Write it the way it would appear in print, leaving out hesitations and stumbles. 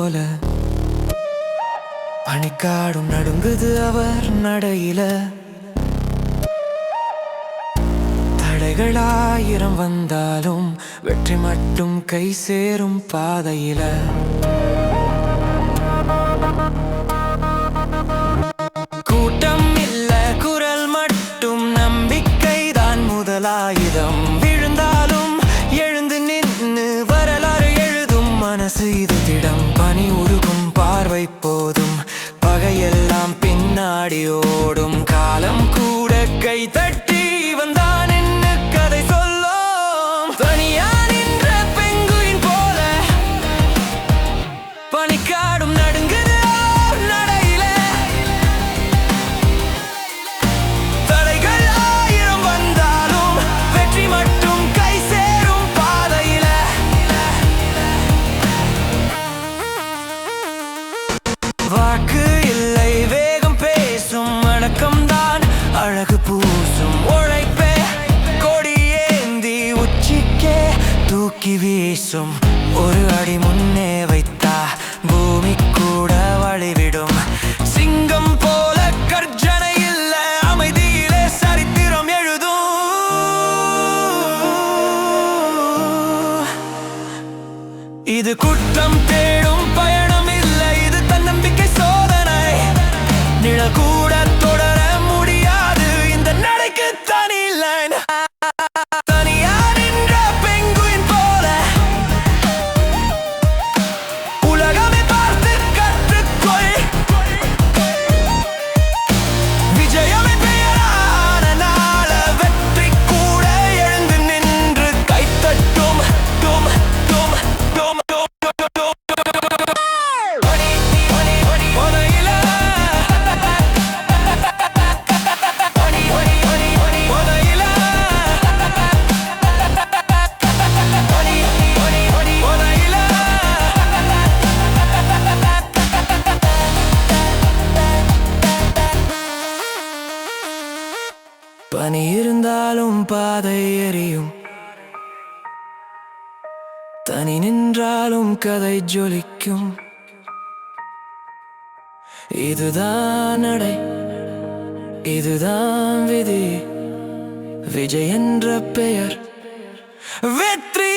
போல பனிக்காடும் நடுங்குது அவர் நடையில. தடைகளாயிரம் வந்தாலும் வெற்றி மட்டும் கை சேரும் பாதையில. கூட்டம் இல்ல, குரல் மட்டும், நம்பிக்கைதான் முதலாயுதம். விழுந்தாலும் எழுந்து நின்னு வரலாறு எழுதும் மனசு இது திடம். பனி உருகும் பார்வை போதும், பகையெல்லாம் பின்னாடி ஓடும். காலம் கூட கை தட்டி வந்தான் என்று கதை சொல்லும். தனியா நின்ற பெங்குயின் போல பனிக்காடும் நடுங்குது நடையில. தடைகள் ஆயிரம் வந்தாலும் வெற்றி மட்டும் கை சேரும் பாதையில. வாக்கு இல்லை, வேகம் பேசும், அடக்கம்தான் அழகு பூசும். உழைப்பே கொடி ஏந்தி உச்சிக்கே தூக்கி வீசும். ஒரு அடி முன்னே வைத்தா பூமி கூட வழிவிடும். சிங்கம் போல கர்ஜனை இல்ல, அமைதியிலே சரித்திரம் எழுதும். இது குற்றம் தேடும் பயணம் இல்லை, இது தன்னம்பிக்கை சோதனை. நிழல் கூட தொடர முடியாது இந்த நடைக்கு தனி லைன். தனியா நின்ற பெங்குயின் போல உலகமே பார்த்து கற்றுக்கொள். விஜயமே பெயரான நாள வெற்றி கூட எழுந்து நின்று கைத்தட்டும். டும் டும் டும் டும் டும். பனி இருந்தாலும் பாதை எரியும், தனி நின்றாலும் கதை ஜொலிக்கும். இதுதான் நடை, இதுதான் விதி. விஜய் என்ற பெயர் வெற்றி